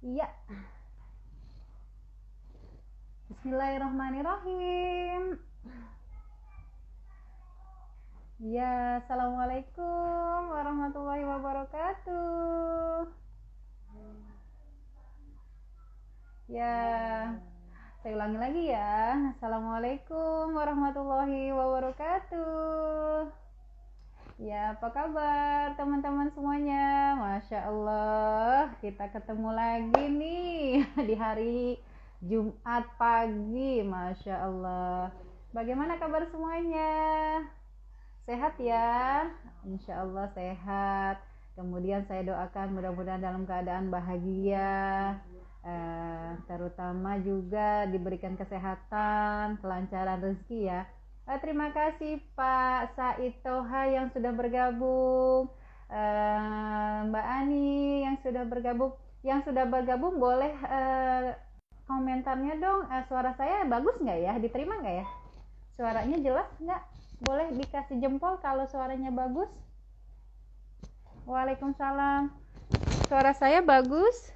Iya. Bismillahirrahmanirrahim. Ya, assalamualaikum warahmatullahi wabarakatuh. Ya, saya ulangi lagi ya. Assalamualaikum warahmatullahi wabarakatuh. Ya, apa kabar teman-teman semuanya? Masya Allah, kita ketemu lagi nih di hari Jumat pagi. Masya Allah. Bagaimana kabar semuanya? Sehat ya? Insya Allah sehat. Kemudian saya doakan mudah-mudahan dalam keadaan bahagia, terutama juga diberikan kesehatan, kelancaran rezeki ya. Terima kasih Pak Said Toha yang sudah bergabung, Mbak Ani yang sudah bergabung. Yang sudah bergabung boleh komentarnya dong. Suara saya bagus nggak ya? Diterima nggak ya? Suaranya jelas nggak? Boleh dikasih jempol kalau suaranya bagus. Waalaikumsalam. Suara saya bagus?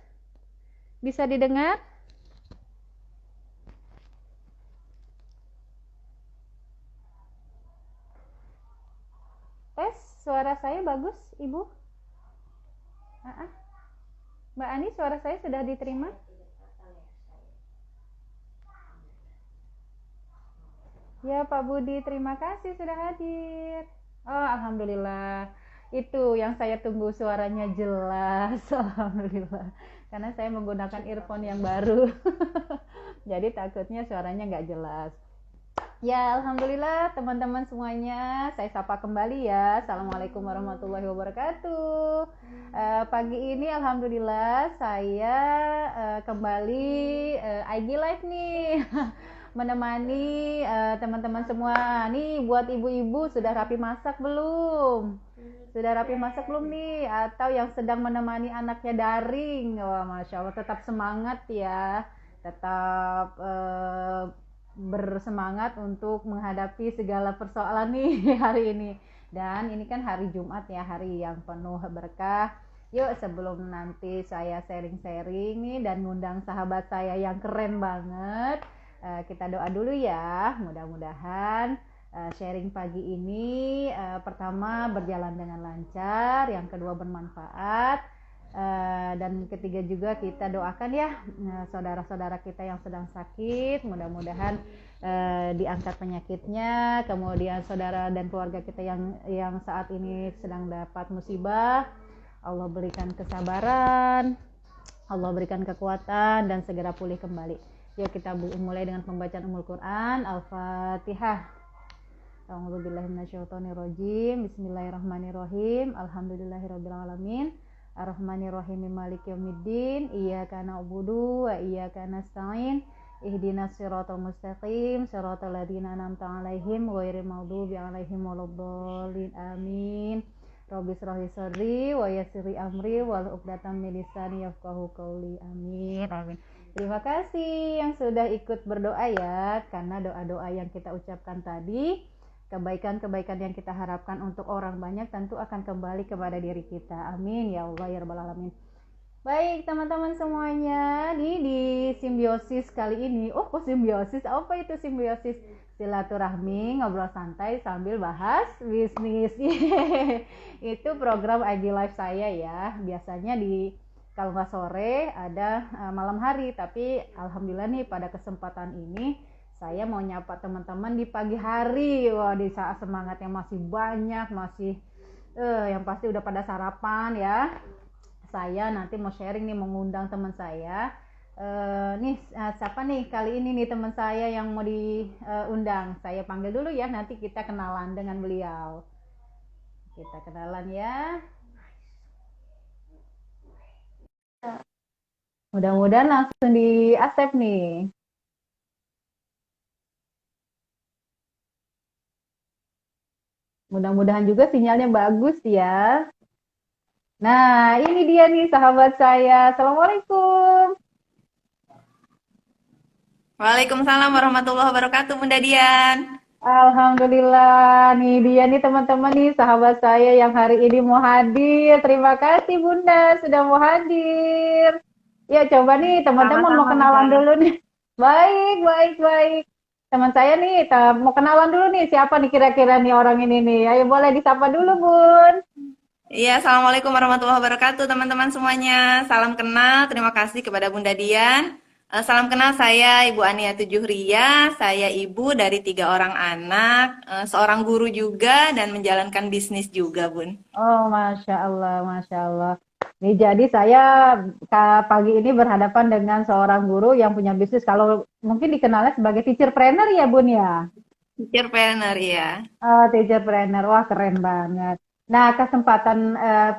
Bisa didengar? Tes, suara saya bagus, Ibu? Mbak Ani, suara saya sudah diterima? Ya, Pak Budi, terima kasih sudah hadir. Oh, alhamdulillah. Itu yang saya tunggu, suaranya jelas. Alhamdulillah. Karena saya menggunakan earphone yang baru. Jadi takutnya suaranya nggak jelas. Ya, alhamdulillah teman-teman semuanya, saya sapa kembali ya. Assalamualaikum warahmatullahi wabarakatuh. Pagi ini alhamdulillah saya kembali IG Live nih. Menemani teman-teman semua. Nih buat ibu-ibu, sudah rapi masak belum? Sudah rapi masak belum nih? Atau yang sedang menemani anaknya daring? Wah, Masya Allah, tetap semangat ya. Tetap bersemangat untuk menghadapi segala persoalan nih hari ini. Dan ini kan hari Jumat ya, hari yang penuh berkah. Yuk, sebelum nanti saya sharing-sharing nih dan ngundang sahabat saya yang keren banget, kita doa dulu ya. Mudah-mudahan sharing pagi ini pertama berjalan dengan lancar, yang kedua bermanfaat, dan ketiga juga kita doakan ya saudara-saudara kita yang sedang sakit, mudah-mudahan diangkat penyakitnya. Kemudian saudara dan keluarga kita yang saat ini sedang dapat musibah, Allah berikan kesabaran, Allah berikan kekuatan dan segera pulih kembali. Yuk kita mulai dengan pembacaan Ummul Quran. Al-Fatihah. A'udzubillahi minasyaitonirrajim. Bismillahirrahmanirrahim. Alhamdulillahirabbil alamin. Ar-Rahmanir-Rahim, Maliki Yaumiddin. Iyyaka na'budu wa iyyaka nasta'in. Ihdinas siratal mustaqim, siratal ladzina an'amta 'alaihim ghairil maghdubi 'alaihim waladdallin. Amin. Rabbi shrah li sadri wa yassir li amri wahlul 'uqdatam min lisani yafqahu qawli. Amin. Amin. Terima kasih yang sudah ikut berdoa ya, karena doa-doa yang kita ucapkan tadi, kebaikan-kebaikan yang kita harapkan untuk orang banyak tentu akan kembali kepada diri kita. Amin ya Allah ya rabbal alamin. Baik teman-teman semuanya, nih di simbiosis kali ini. Oh, kok simbiosis? Apa itu simbiosis? Silaturahmi, ngobrol santai sambil bahas bisnis. Itu program IG Live saya ya. Biasanya kalau nggak sore ada malam hari, tapi alhamdulillah nih pada kesempatan ini saya mau nyapa teman-teman di pagi hari. Wah, di saat semangatnya masih banyak, masih yang pasti udah pada sarapan ya. Saya nanti mau sharing nih, mengundang teman saya. Siapa nih kali ini nih teman saya yang mau diundang? Saya panggil dulu ya, nanti kita kenalan dengan beliau. Kita kenalan ya. Mudah-mudahan langsung di accept nih. Mudah-mudahan juga sinyalnya bagus ya. Nah, ini dia nih sahabat saya. Assalamualaikum. Waalaikumsalam warahmatullahi wabarakatuh, Bunda Dian. Alhamdulillah, nih dia nih teman-teman nih sahabat saya yang hari ini mau hadir. Terima kasih Bunda sudah mau hadir. Ya coba nih teman-teman mau Sama-sama, kenalan Kak. dulu nih. Baik, baik, baik. Teman saya nih mau kenalan dulu nih siapa nih kira-kira nih orang ini nih. Ayo boleh disapa dulu Bun. Iya, Assalamualaikum warahmatullahi wabarakatuh, teman-teman semuanya. Salam kenal, terima kasih kepada Bunda Dian. Salam kenal, saya Ibu Ania Tujuhria. Saya ibu dari 3 orang anak, seorang guru juga, dan menjalankan bisnis juga, Bun. Oh, Masya Allah, Masya Allah. Nih, jadi saya pagi ini berhadapan dengan seorang guru yang punya bisnis. Kalau mungkin dikenalnya sebagai teacher trainer ya, Bun ya. Teacher planner, ya. Teacher trainer, wah keren banget. Nah, kesempatan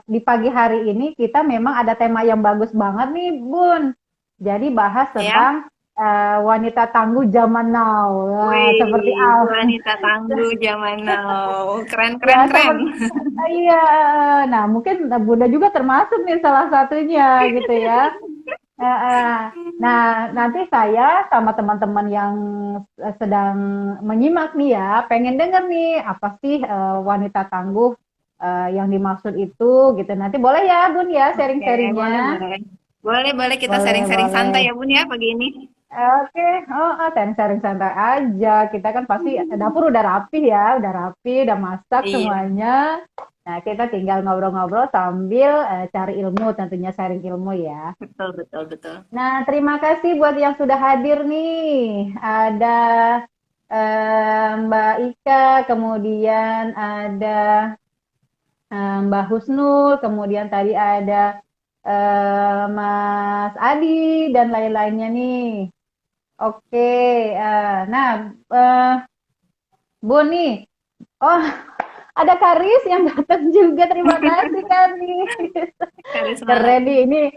di pagi hari ini kita memang ada tema yang bagus banget nih, Bun. Jadi bahas Ya. tentang wanita tangguh zaman now. Wah, seperti Wih, apa? wanita tangguh zaman now. Keren, keren, Ya, keren. iya. Nah, mungkin Bunda juga termasuk nih salah satunya gitu ya. Nah, nanti saya sama teman-teman yang sedang menyimak nih ya, pengen denger nih apa sih wanita tangguh yang dimaksud itu gitu. Nanti boleh ya Bun ya Oke, boleh, sharing-sharingnya. boleh. Boleh, boleh kita Boleh, sharing-sharing santai boleh. ya, Bun, ya, pagi ini. Oke, sharing-sharing santai aja. Kita kan pasti dapur udah rapi ya, udah rapi, udah masak Iya, semuanya. Nah, kita tinggal ngobrol-ngobrol sambil cari ilmu, tentunya sharing ilmu ya. betul, betul, betul. Nah, terima kasih buat yang sudah hadir nih. Ada Mbak Ika, kemudian ada Mbak Husnul, kemudian tadi ada Mas Adi dan lain-lainnya nih. Oke, nah eh, Bu nih, oh ada Karis yang datang juga. Terima kasih Karis. Karisma Keren lagi. nih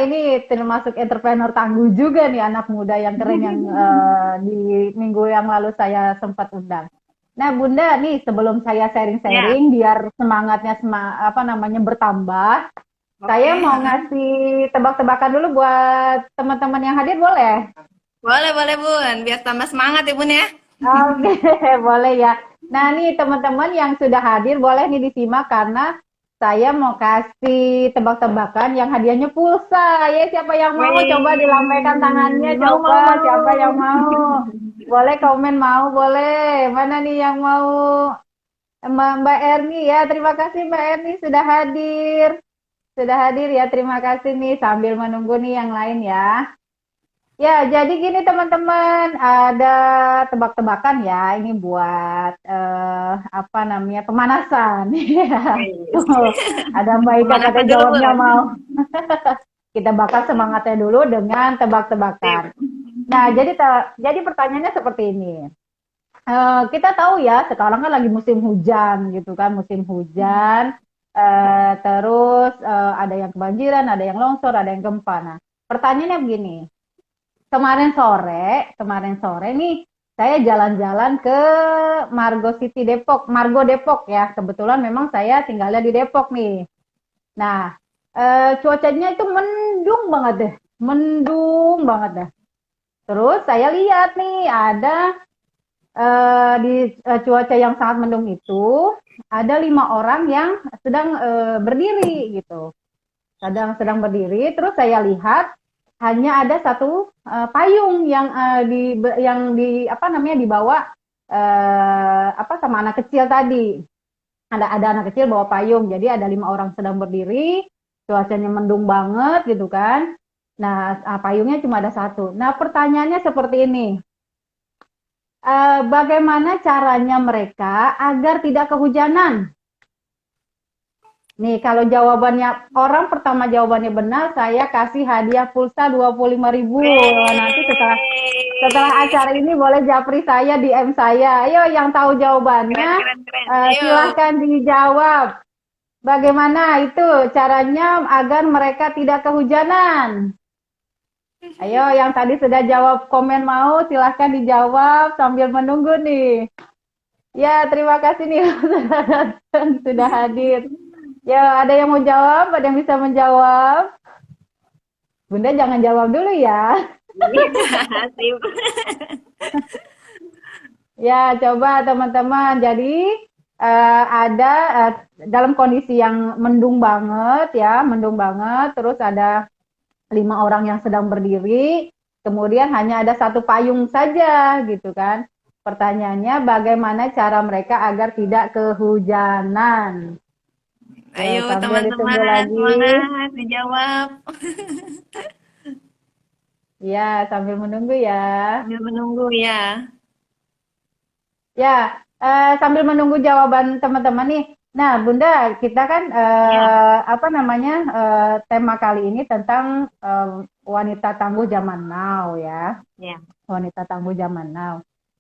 ini termasuk entrepreneur tangguh juga nih anak muda yang keren yang di minggu yang lalu saya sempat undang. Nah Bunda nih sebelum saya Ya, sharing-sharing biar semangatnya apa namanya bertambah, oke. saya mau ngasih tebak-tebakan dulu buat teman-teman yang hadir boleh? Boleh, boleh, Bun. Biar tambah semangat ya, Bun, ya. Oke, boleh ya. Nah, nih teman-teman yang sudah hadir boleh nih disimak karena saya mau kasih tebak-tebakan yang hadiahnya pulsa. Ya, siapa yang mau? Coba dilambaikan tangannya, Wih, mau, mau, coba. mau. Siapa yang mau? Boleh komen mau, boleh. Mana nih yang mau? Mbak Erni ya, terima kasih Mbak Erni sudah hadir. Sudah hadir ya, terima kasih nih sambil menunggu nih yang lain ya. Ya, jadi gini teman-teman, ada tebak-tebakan ya, ini buat apa namanya pemanasan. Ya. Wih. Tuh, ada Mbak Ika Pemanasan katanya dulu, jawabnya Bun. mau. Kita bakar semangatnya dulu dengan tebak-tebakan. Sip. Nah, jadi pertanyaannya seperti ini. Kita tahu ya, sekarang kan lagi musim hujan gitu kan, musim hujan. Terus ada yang kebanjiran, ada yang longsor, ada yang gempa. Nah, pertanyaannya begini, kemarin sore nih saya jalan-jalan ke Margo Depok ya. Kebetulan memang saya tinggalnya di Depok nih. Nah, cuacanya itu mendung banget deh, mendung banget dah. Terus saya lihat nih ada di cuaca yang sangat mendung itu ada 5 orang yang sedang berdiri gitu, sedang berdiri. Terus saya lihat hanya ada satu payung yang di apa namanya dibawa apa sama anak kecil tadi. Ada anak kecil bawa payung. Jadi ada 5 orang sedang berdiri, cuacanya mendung banget gitu kan. Nah, payungnya cuma ada satu. Nah, pertanyaannya seperti ini. Bagaimana caranya mereka agar tidak kehujanan? Nih, kalau jawabannya orang pertama jawabannya benar, saya kasih hadiah pulsa 25.000. Nanti setelah acara Wih. ini boleh japri saya, DM saya. Ayo yang tahu jawabannya, Keren, keren, keren. Ayo. silahkan dijawab. Bagaimana itu caranya agar mereka tidak kehujanan? Ayo yang tadi sudah jawab komen mau, silahkan dijawab sambil menunggu nih. Ya, terima kasih nih sudah datang, sudah hadir. Ya, ada yang mau jawab? Ada yang bisa menjawab? Bunda jangan jawab dulu ya. Sip. Ya, coba teman-teman. Jadi ada dalam kondisi yang mendung banget ya, mendung banget. Terus ada 5 orang yang sedang berdiri, kemudian hanya ada satu payung saja gitu kan. Pertanyaannya bagaimana cara mereka agar tidak kehujanan? Ayo Ya, sambil ditunggu teman-teman, lagi. semangat dijawab. Ya, sambil menunggu ya. Sambil menunggu ya. Ya, sambil menunggu jawaban teman-teman nih. Nah, Bunda, kita kan Ya, apa namanya tema kali ini tentang wanita tangguh zaman now ya, ya. wanita tangguh zaman now.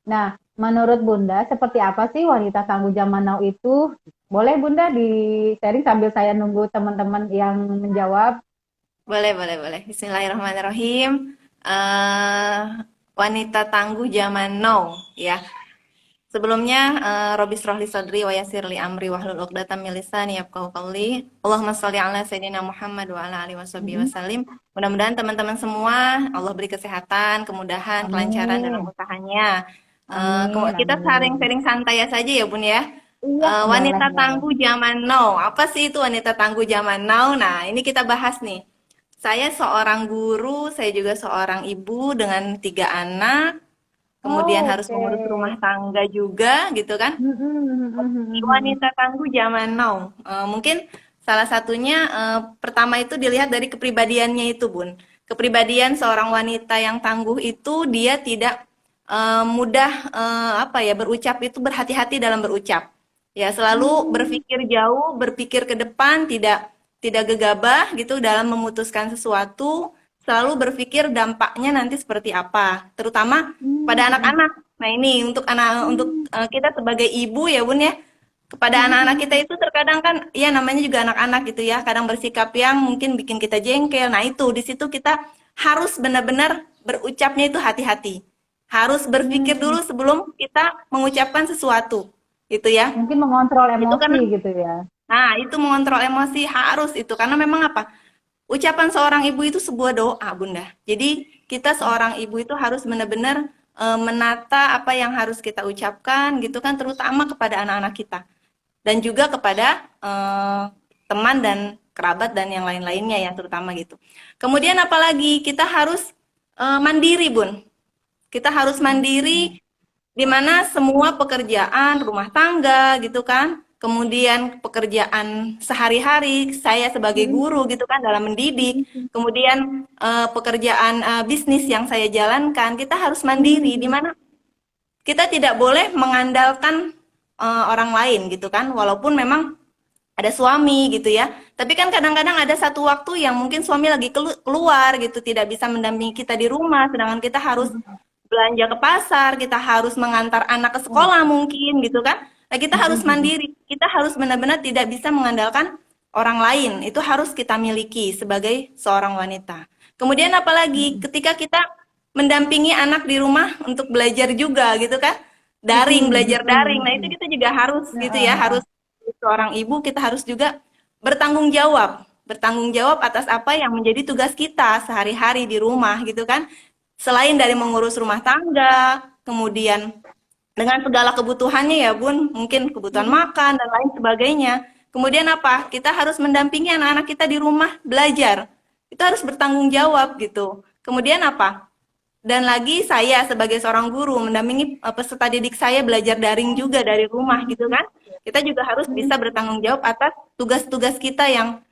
Nah, menurut Bunda, seperti apa sih wanita tangguh zaman now itu? Boleh Bunda di sharing sambil saya nunggu teman-teman yang menjawab. Boleh, boleh, boleh. Bismillahirrahmanirrahim. eh Wanita tangguh zaman now, ya. Sebelumnya, Robi Srohli Sodri wa Yasir li Amri wahlul 'uqdatam min lisani yafqahu qawli. Allahumma sholli ala sayyidina Muhammad wa ala alihi washabihi Mhm. wasallim. Mudah-mudahan teman-teman semua Allah beri kesehatan, kemudahan, kelancaran dalam Amin, usahanya. amin, Kita amin. sharing-sharing santai saja ya, Bun ya. Iya, boleh, Wanita boleh. tangguh zaman now. Apa sih itu wanita tangguh zaman now? Nah, ini kita bahas nih. Saya seorang guru, saya juga seorang ibu dengan 3 anak, kemudian Oh, harus oke. mengurus rumah tangga juga, gitu kan? Mhm, mhm, mhm, mhm. Wanita tangguh zaman now. Mungkin salah satunya pertama itu dilihat dari kepribadiannya itu, Bun. Kepribadian seorang wanita yang tangguh itu dia tidak mudah apa ya berucap itu berhati-hati dalam berucap. Ya, selalu Hmm, berpikir jauh, berpikir ke depan, tidak gegabah gitu dalam memutuskan sesuatu, selalu berpikir dampaknya nanti seperti apa, terutama pada hmm, anak-anak. Nah, ini untuk hmm, kita sebagai ibu ya, Bun ya. Kepada mhm, anak-anak kita mhm. itu terkadang kan ya namanya juga anak-anak gitu ya, kadang bersikap yang mungkin bikin kita jengkel. Nah, itu di situ kita harus benar-benar berucapnya itu hati-hati. Harus berpikir Hmm. dulu sebelum kita mengucapkan sesuatu. Gitu ya. Mungkin mengontrol Itu emosi karena gitu ya. itu mengontrol emosi harus itu karena memang apa? Ucapan seorang ibu itu sebuah doa, Bunda. Jadi, kita seorang ibu itu harus benar-benar menata apa yang harus kita ucapkan gitu kan terutama kepada anak-anak kita dan juga kepada teman dan kerabat dan yang lain-lainnya ya terutama gitu. Kemudian apalagi kita harus mandiri, Bun. Kita harus Mhm, mandiri di mana semua pekerjaan rumah tangga gitu kan, kemudian pekerjaan sehari-hari saya sebagai mhm, guru gitu kan dalam mendidik, mhm, kemudian pekerjaan bisnis yang saya jalankan, kita harus mandiri di mhm, mana kita tidak boleh mengandalkan orang lain gitu kan, walaupun memang ada suami gitu ya. Tapi kan kadang-kadang ada satu waktu yang mungkin suami lagi keluar gitu, tidak bisa mendampingi kita di rumah, sedangkan kita harus mhm. belanja ke pasar, kita harus mengantar anak ke Oh, sekolah mungkin gitu kan. Nah, kita mhm, harus mhm, mandiri. Kita harus benar-benar tidak bisa mengandalkan orang lain. Itu harus kita miliki sebagai seorang wanita. Kemudian apalagi mhm, ketika kita mendampingi anak di rumah untuk belajar juga gitu kan. Daring, mhm, belajar daring. mhm, Nah, itu mhm. kita juga harus gitu Heeh, ya, heeh. harus seorang ibu kita harus juga bertanggung jawab. Bertanggung jawab atas apa yang menjadi tugas kita sehari-hari di rumah gitu kan. Selain dari mengurus rumah tangga, kemudian dengan segala kebutuhannya ya Bun, mungkin kebutuhan Mhm, makan dan lain sebagainya. Kemudian apa? Kita harus mendampingi anak-anak kita di rumah belajar. Itu harus bertanggung jawab gitu. Kemudian apa? Dan lagi saya sebagai seorang guru mendampingi peserta didik saya belajar daring juga dari rumah gitu kan. Kita juga harus bisa mhm, bertanggung jawab atas tugas-tugas kita yang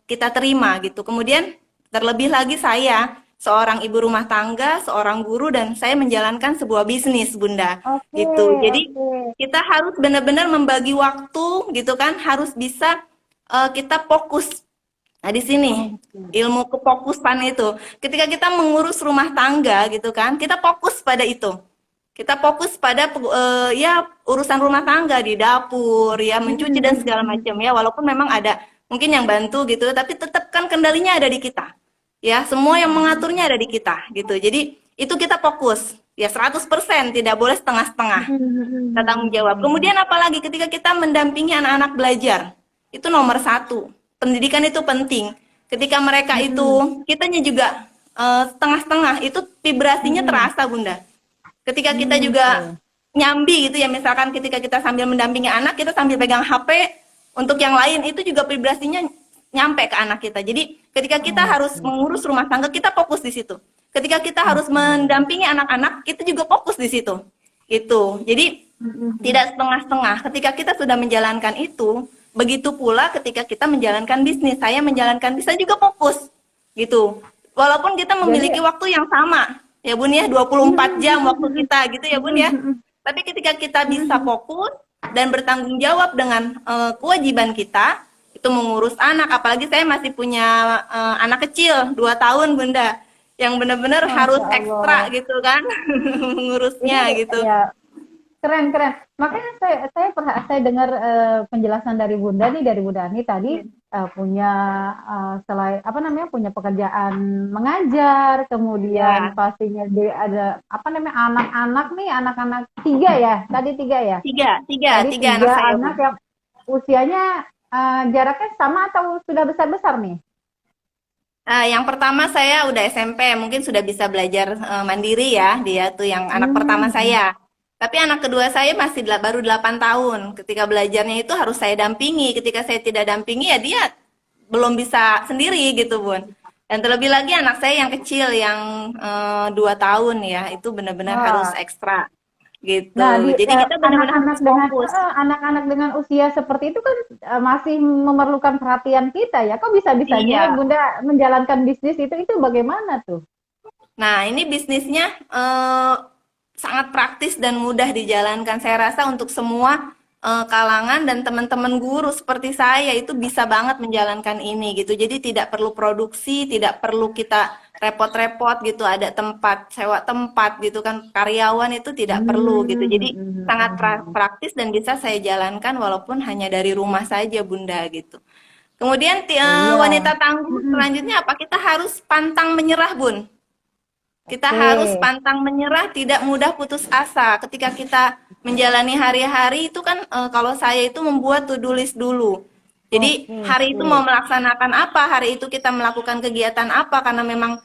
kita terima gitu. Kemudian terlebih lagi saya seorang ibu rumah tangga, seorang guru dan saya menjalankan sebuah bisnis, Bunda. oke, Gitu. Jadi oke. kita harus benar-benar membagi waktu gitu kan, harus bisa kita fokus. Nah, di sini Oke. ilmu kefokusan itu. Ketika kita mengurus rumah tangga gitu kan, kita fokus pada itu. Kita fokus pada ya urusan rumah tangga di dapur, ya Mhm, mencuci dan mhm, segala mhm. macam ya. Walaupun memang ada mungkin yang bantu gitu, tapi tetap kan kendalinya ada di kita. Ya, semua yang mengaturnya ada di kita gitu. Jadi itu kita fokus. Ya 100% tidak boleh setengah-setengah. Mhm, mhm, Kita tanggung mhm, jawab. mhm. Kemudian apalagi ketika kita mendampingi anak-anak belajar, itu nomor satu. Pendidikan itu penting. Ketika mereka Mhm, itu, kitanya juga setengah-setengah, itu vibrasinya mhm. terasa, Bunda. Ketika kita Hmm, juga oke. nyambi gitu ya, misalkan ketika kita sambil mendampingi anak, kita sambil pegang HP, untuk yang lain itu juga vibrasinya nyampe ke anak kita. Jadi Ketika kita harus Oke. mengurus rumah tangga, kita fokus di situ. Ketika kita harus Oke. mendampingi anak-anak, kita juga fokus di situ. Gitu. Jadi Mm-mm. tidak setengah-setengah. Ketika kita sudah menjalankan itu, begitu pula ketika kita menjalankan bisnis. Saya menjalankan bisnis juga fokus. Gitu. Walaupun kita Jadi, memiliki waktu yang sama, ya Bun ya, 24 jam waktu kita gitu ya Bun ya. mm-mm. Tapi ketika kita bisa fokus dan bertanggung jawab dengan kewajiban kita, itu mengurus anak, apalagi saya masih punya anak kecil 2 tahun Bunda, yang benar-benar harus Masya ekstra Allah. gitu kan, Ini mengurusnya gitu. ya keren keren. Makanya saya dengar penjelasan dari Bunda nih, dari Bunda Ani tadi, punya selain apa namanya, punya pekerjaan mengajar, kemudian Ya, pastinya dia ada apa namanya, anak-anak nih, anak-anak tiga ya, tadi tiga ya, tiga, tiga, tadi tiga anak tiga saya anak Bun. yang usianya jaraknya sama atau sudah besar-besar nih? Yang pertama saya udah SMP, mungkin sudah bisa belajar mandiri ya, dia tuh yang anak pertama Hmm. saya. Tapi anak kedua saya masih baru 8 tahun. Ketika belajarnya itu harus saya dampingi. Ketika saya tidak dampingi ya dia belum bisa sendiri gitu, Bun. Dan terlebih lagi anak saya yang kecil yang 2 tahun ya, itu benar-benar harus Wah. ekstra gitu. Nah, Jadi kita benar-benar harus fokus. anak-anak dengan usia seperti itu kan masih memerlukan perhatian kita ya. Kok bisa-bisanya Iya. Bunda menjalankan bisnis itu bagaimana tuh? Nah, ini bisnisnya sangat praktis dan mudah dijalankan. Saya rasa untuk semua kalangan dan teman-teman guru seperti saya itu bisa banget menjalankan ini gitu. Jadi tidak perlu produksi, tidak perlu kita repot-repot gitu, ada tempat, sewa tempat gitu kan, karyawan itu tidak perlu gitu. Jadi sangat praktis dan bisa saya jalankan walaupun hanya dari rumah saja, Bunda gitu. Kemudian Oh iya. wanita tangguh selanjutnya apa? Kita harus pantang menyerah, Bun. Kita Oke. harus pantang menyerah, tidak mudah putus asa. Ketika kita menjalani hari-hari itu kan kalau saya itu membuat to-do list dulu. Jadi Oke, hari itu oke. mau melaksanakan apa, hari itu kita melakukan kegiatan apa karena memang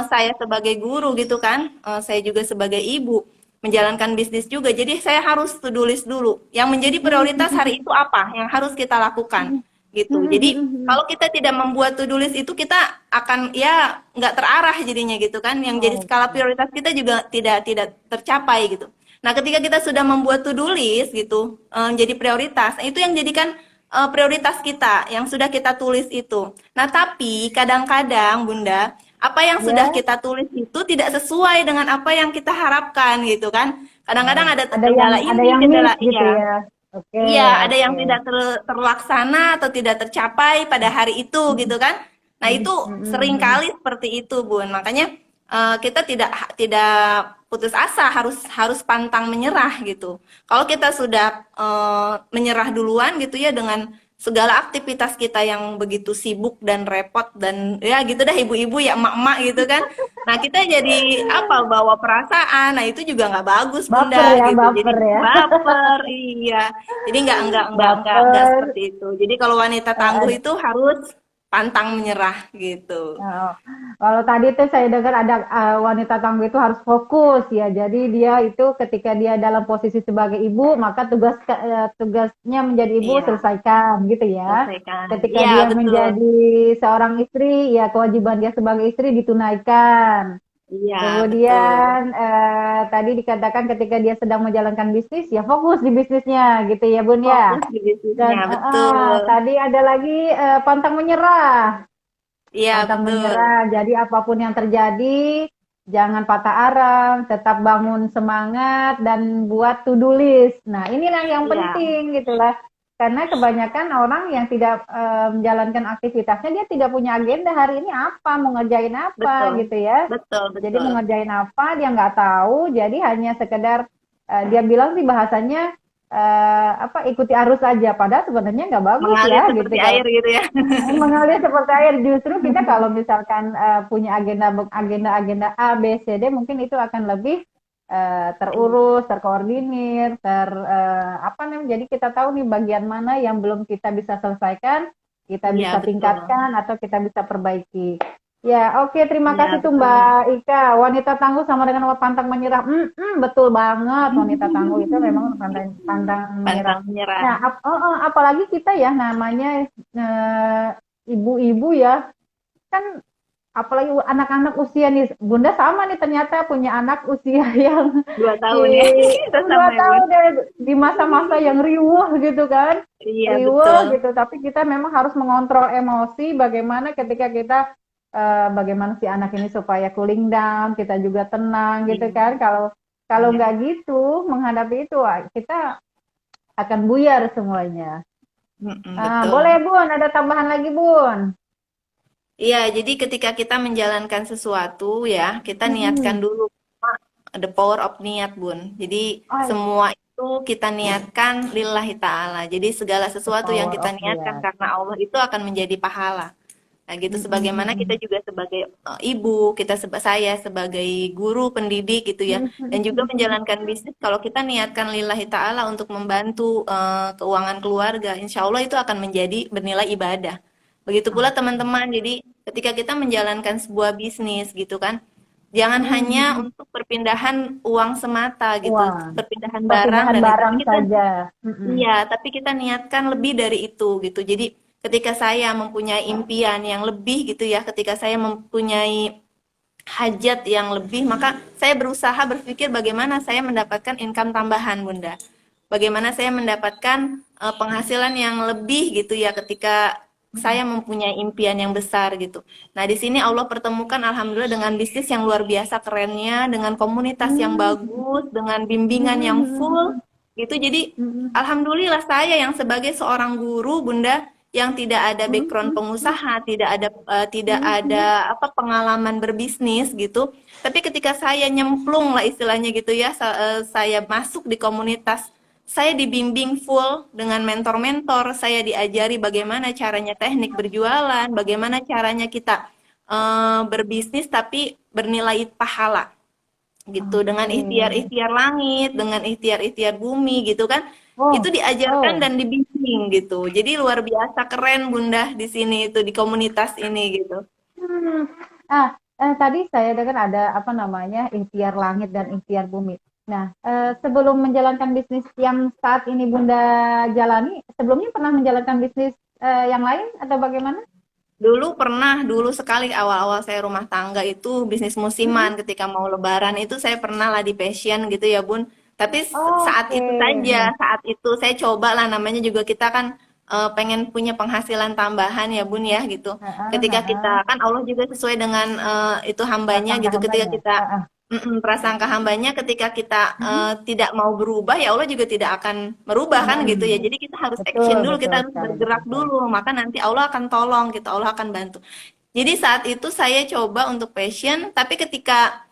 saya sebagai guru gitu kan, saya juga sebagai ibu menjalankan bisnis juga. Jadi saya harus to-do list dulu. Yang menjadi prioritas hari itu apa yang harus kita lakukan gitu. Jadi kalau kita tidak membuat to-do list itu kita akan ya nggak terarah jadinya gitu kan. Yang jadi skala Oke. prioritas kita juga tidak tercapai gitu. Nah, ketika kita sudah membuat to-do list gitu, jadi prioritas, itu yang jadikan prioritas kita yang sudah kita tulis itu. Nah, tapi kadang-kadang Bunda, apa yang sudah Ya. kita tulis itu tidak sesuai dengan apa yang kita harapkan gitu kan. Oh, Kadang-kadang ada ada yang kendala ada ini, yang miss kendala gitu iya. ya. Oke, Iya, ada oke. yang tidak terlaksana atau tidak tercapai pada hari itu gitu kan. Nah, itu sering kali seperti itu, Bun. Makanya kita tidak putus asa, harus harus pantang menyerah gitu. Kalau kita sudah menyerah duluan gitu ya dengan segala aktivitas kita yang begitu sibuk dan repot dan ya gitu dah ibu-ibu ya emak-emak gitu kan. Nah, kita jadi apa bawa perasaan. Nah, itu juga nggak bagus, Baper Bunda ya, gitu. Jadi baper ya. baper, iya. Jadi nggak Baper. seperti itu. Jadi kalau wanita tangguh itu harus pantang menyerah gitu. Oh, kalau tadi tuh saya dengar ada wanita tangguh itu harus fokus ya. Jadi dia itu ketika dia dalam posisi sebagai ibu, maka tugasnya menjadi ibu Iya, selesaikan gitu ya. selesaikan. Ketika Iya, dia betul. menjadi seorang istri, ya kewajiban dia sebagai istri ditunaikan. Iya, betul. Kemudian tadi dikatakan ketika dia sedang menjalankan bisnis, ya fokus di bisnisnya gitu ya Bun ya. Fokus di bisnisnya, Dan betul. tadi ada lagi pantang menyerah. Iya, Pantang betul. menyerah. Jadi apapun yang terjadi, jangan patah arang, tetap bangun semangat dan buat to-do list. Nah, inilah yang Iya, penting gitulah. Karena kebanyakan orang yang tidak menjalankan aktivitasnya, dia tidak punya agenda hari ini apa, mau ngerjain apa betul. gitu ya. Betul, Jadi betul. mau ngerjain apa, dia nggak tahu. Jadi hanya sekedar dia bilang sih bahasanya apa, ikuti arus aja. Padahal sebenarnya nggak bagus Mengalir ya gitu seperti kalau air gitu ya. mengalir seperti air. Justru kita kalau misalkan punya agenda A, B, C, D, mungkin itu akan lebih terurus, terkoordinir, apa namanya? Jadi kita tahu nih bagian mana yang belum kita bisa selesaikan, kita Iya, bisa betul. tingkatkan atau kita bisa perbaiki. Ya, oke, terima Iya, kasih tuh betul. Mbak Ika. Wanita tangguh sama dengan pantang menyerah. Betul banget. Wanita tangguh itu memang pantang menyerah. Pantang menyerah. Nah, apalagi kita ya namanya ibu-ibu ya, kan apalagi anak-anak usia nih, Bunda sama nih ternyata punya anak usia yang 2 tahun di ya. Kita dua sama ya Bun. tahun deh, di masa-masa yang riuh gitu kan, Iya riuh betul. gitu. Tapi kita memang harus mengontrol emosi. Bagaimana ketika kita bagaimana si anak ini supaya cooling down, kita juga tenang gitu Iya. kan. Kalau kalau Iya. nggak gitu menghadapi itu, kita akan buyar semuanya. Boleh Betul. Bun, ada tambahan lagi Bun. Iya, jadi ketika kita menjalankan sesuatu ya, kita niatkan Mm-mm. dulu. The power of niat, Bun. Jadi Oh, semua itu kita niatkan lillahi ta'ala. Jadi segala the sesuatu yang power kita of niatkan niat. karena Allah itu akan menjadi pahala. Nah, gitu sebagaimana kita Mm-mm. juga sebagai ibu, saya sebagai guru pendidik gitu ya, dan juga menjalankan bisnis kalau kita niatkan lillahi ta'ala untuk membantu keuangan keluarga, insya Allah itu akan menjadi bernilai ibadah. Begitu pula Oke. teman-teman, jadi ketika kita menjalankan sebuah bisnis gitu kan, jangan hanya Mm-mm. untuk perpindahan uang semata gitu, Uang, perpindahan barang perpindahan dan itu, barang tapi kita saja. Mm-mm. iya, tapi kita niatkan lebih dari itu gitu. Jadi ketika saya mempunyai impian yang lebih gitu ya, ketika saya mempunyai hajat yang lebih, maka saya berusaha berpikir bagaimana saya mendapatkan income tambahan, Bunda. Bagaimana saya mendapatkan penghasilan yang lebih gitu ya ketika saya mempunyai impian yang besar gitu. Nah, di sini Allah pertemukan alhamdulillah dengan bisnis yang luar biasa kerennya, dengan komunitas yang Mm-mm. bagus, dengan bimbingan yang full Mm-mm. gitu. Jadi Mm-mm. alhamdulillah saya yang sebagai seorang guru, Bunda, yang tidak ada background Mm-mm. pengusaha, tidak Mm-mm. ada apa pengalaman berbisnis gitu. Tapi ketika saya nyemplung lah istilahnya gitu ya, saya masuk di komunitas, saya dibimbing full dengan mentor-mentor, saya diajari bagaimana caranya teknik berjualan, bagaimana caranya kita berbisnis tapi bernilai pahala gitu, dengan Oke. ikhtiar-ikhtiar langit, dengan ikhtiar-ikhtiar bumi gitu kan. Itu Oh, diajarkan oh. dan dibimbing gitu. Jadi luar biasa keren Bunda di sini itu di komunitas ini gitu. Hmm. Tadi saya dengar ada apa namanya ikhtiar langit dan ikhtiar bumi. Nah, sebelum menjalankan bisnis yang saat ini Bunda jalani, sebelumnya pernah menjalankan bisnis yang lain atau bagaimana? Dulu sekali awal-awal saya rumah tangga itu bisnis musiman, Mm-mm. ketika mau lebaran itu saya pernah lah di passion gitu ya Bun. Tapi saat Oke. itu saja, saat itu saya coba lah, namanya juga kita kan pengen punya penghasilan tambahan ya Bun ya gitu. Heeh, Ketika heeh. kita kan Allah juga sesuai dengan itu hambanya Prasangka gitu. Ketika hambanya. kita Heeh. prasangka hambanya, ketika kita Mm-mm. tidak mau berubah ya Allah juga tidak akan merubah kan gitu ya. Mm-mm. Jadi kita harus Betul, action dulu, betul kita harus sekali, betul bergerak sekali. dulu, maka nanti Allah akan tolong gitu, Allah akan bantu. Jadi saat itu saya coba untuk passion, tapi ketika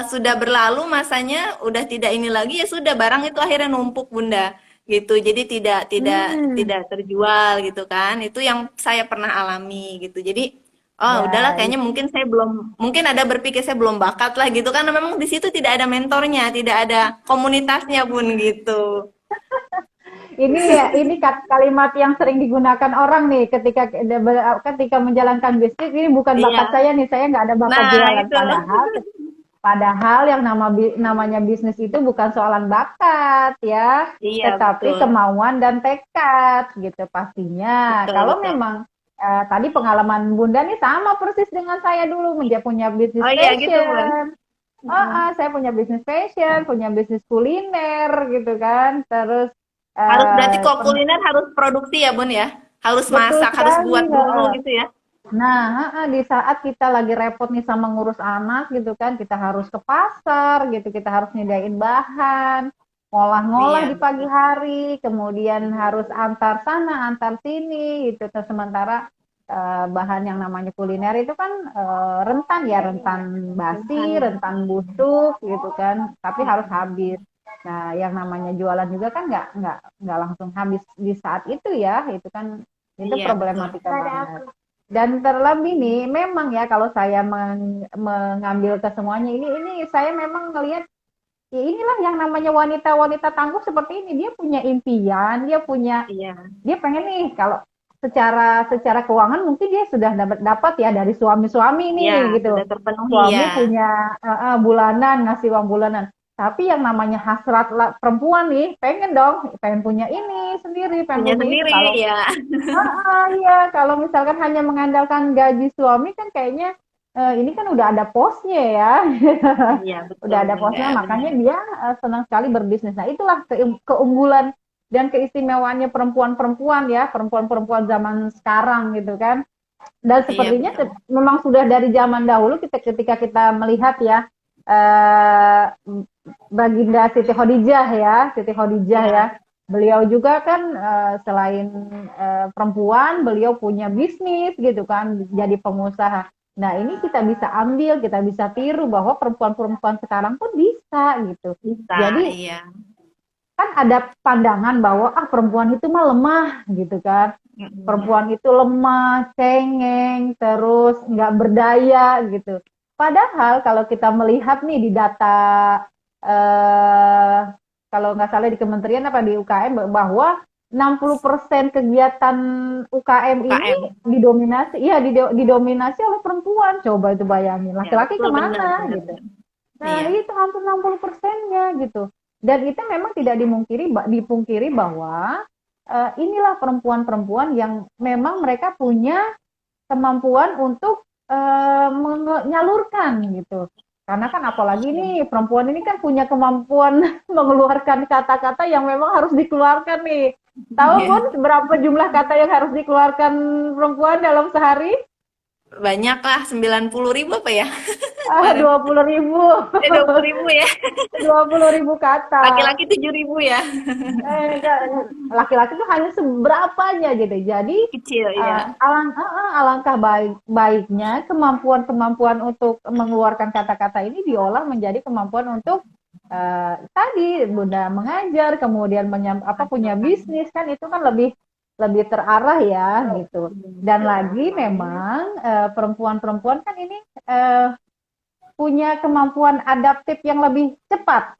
sudah berlalu masanya, udah tidak ini lagi, ya sudah barang itu akhirnya numpuk Bunda gitu. Jadi tidak tidak Hmm. tidak terjual gitu kan. Itu yang saya pernah alami gitu. Jadi oh udahlah, Ya, kayaknya mungkin saya belum, mungkin ada berpikir saya belum bakat lah gitu kan. Memang di situ tidak ada mentornya, tidak ada komunitasnya Bun gitu. ini ya, ini kalimat yang sering digunakan orang nih ketika menjalankan bisnis. Ini bukan bakat Iya. saya nih, saya nggak ada bakat Nah, jualan. itu. Padahal yang namanya bisnis itu bukan soalan bakat ya, Iya, tetapi betul. kemauan dan tekad gitu pastinya. Betul, Kalau betul. memang tadi pengalaman Bunda nih sama persis dengan saya dulu, dia punya bisnis Oh iya gitu Bun. fashion. Saya punya bisnis fashion, punya bisnis kuliner gitu kan. Terus Harus berarti kok pernah kuliner harus produksi ya Bun ya? Harus betul masak, harus sekali. buat dulu gitu ya? Nah, di saat kita lagi repot nih sama ngurus anak gitu kan, kita harus ke pasar gitu, kita harus nyediain bahan, ngolah-ngolah Iya, di pagi betul. hari, kemudian harus antar sana, antar sini gitu. Sementara bahan yang namanya kuliner itu kan rentan ya, rentan basi, Rentan ya. rentan busuk gitu kan, tapi harus habis. Nah, yang namanya jualan juga kan nggak langsung habis di saat itu ya, itu kan itu Iya, betul. problematika banget. Dan terlebih nih, memang ya kalau saya mengambil ke semuanya ini saya memang ngelihat ya inilah yang namanya wanita-wanita tangguh seperti ini. Dia punya impian, Iya. dia pengen nih kalau secara secara keuangan mungkin dia sudah dapat ya dari suami-suami nih Iya, gitu. sudah terpenuhi Suami ya. punya bulanan, ngasih uang bulanan. Tapi yang namanya hasrat perempuan nih, pengen dong, pengen punya ini sendiri, pengen Punya punya itu. sendiri Kalau ya. iya, kalau misalkan hanya mengandalkan gaji suami kan kayaknya ini kan udah ada posnya ya. Iya, betul Udah ada Bunda, posnya, makanya benar. dia senang sekali berbisnis. Nah, itulah keunggulan dan keistimewaannya perempuan-perempuan ya, perempuan-perempuan zaman sekarang gitu kan. Dan Iya, sepertinya betul. memang sudah dari zaman dahulu ketika kita melihat ya eh, Baginda Siti Khadijah ya, Siti Khadijah ya. Iya, Beliau juga kan selain perempuan, beliau punya bisnis gitu kan, jadi pengusaha. Nah, ini kita bisa ambil, kita bisa tiru bahwa perempuan-perempuan sekarang pun bisa gitu. bisa, Jadi iya. kan ada pandangan bahwa perempuan itu mah lemah gitu kan. Mm-mm. Perempuan itu lemah, cengeng, terus nggak berdaya gitu. Padahal kalau kita melihat nih di data eh, kalau nggak salah di kementerian apa di UKM bahwa 60% kegiatan UKM ini UKM. didominasi, iya didominasi oleh perempuan. Coba itu bayangin, Ya, laki-laki betul, benar, kemana benar, gitu. benar. Nah, Iya, itu hampir 60%-nya gitu. Dan itu memang tidak dipungkiri bahwa inilah perempuan-perempuan yang memang mereka punya kemampuan untuk menyalurkan gitu. Karena kan apalagi nih perempuan ini kan punya kemampuan mengeluarkan kata-kata yang memang harus dikeluarkan nih. Tahu iya. Bun berapa jumlah kata yang harus dikeluarkan perempuan dalam sehari? Banyak lah, 90.000 apa ya Ah, kemarin? 20.000. 20.000 ya. 20.000 kata. Laki-laki 7.000 ya. Laki-laki tuh hanya seberapanya gitu. Jadi Kecil ya. alangkah baiknya kemampuan-kemampuan untuk mengeluarkan kata-kata ini diolah menjadi kemampuan untuk tadi Bunda mengajar, kemudian punya Menghasilkan. bisnis kan itu kan lebih lebih terarah ya gitu. Dan lagi memang perempuan-perempuan kan ini eh, punya kemampuan adaptif yang lebih cepat.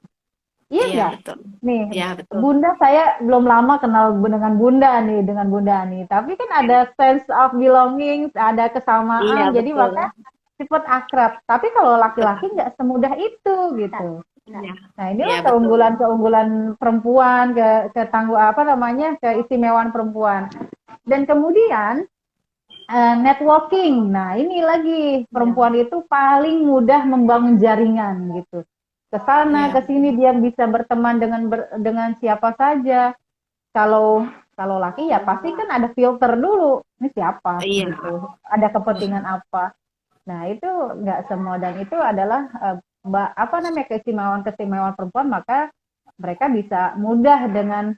Iya Iya, nggak? betul. Nih, Iya, betul. Bunda saya belum lama kenal dengan Bunda nih. Tapi kan Ya. ada sense of belonging, ada Iya, kesamaan. Jadi betul. maka cepat akrab. Tapi kalau Cepat. laki-laki nggak semudah itu gitu. Iya. Nah, Iya, inilah betul. keunggulan-keunggulan perempuan, keistimewaan perempuan. Dan kemudian networking. Nah, ini lagi Iya. perempuan itu paling mudah membangun jaringan gitu. Ke sana, Iya, ke betul. sini dia bisa berteman dengan siapa saja. Kalau kalau laki ya pasti kan ada filter dulu. Ini siapa Iya. gitu. Ada kepentingan apa. Nah, itu nggak semua dan itu adalah keistimewaan-keistimewaan perempuan maka mereka bisa mudah dengan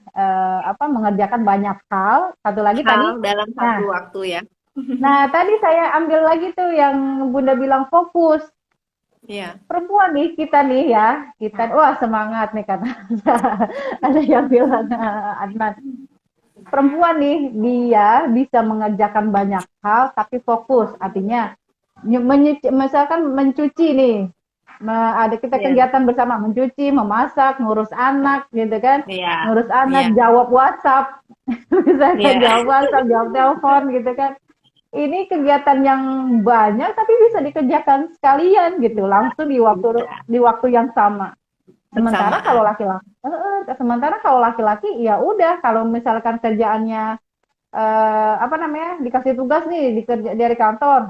mengerjakan banyak hal. Satu lagi Hal tadi, dalam satu nah waktu ya. Nah, tadi saya ambil lagi tuh yang Bunda bilang fokus. Iya. Perempuan nih, kita nih ya. Kita, wah semangat nih kata ada yang bilang Adnan. Perempuan nih, dia bisa mengerjakan banyak hal tapi fokus. Artinya, misalkan mencuci nih. Ada kita Iya. kegiatan bersama, mencuci, memasak, ngurus anak gitu kan. Iya. Ngurus Iya. anak, jawab WhatsApp. Misalkan Iya. jawab WhatsApp, jawab telepon gitu kan. Ini kegiatan yang banyak tapi bisa dikerjakan sekalian gitu, langsung Bisa. di waktu yang sama. Sementara kalau Bersamaan. laki-laki ya udah kalau misalkan kerjaannya dikasih tugas nih dari kantor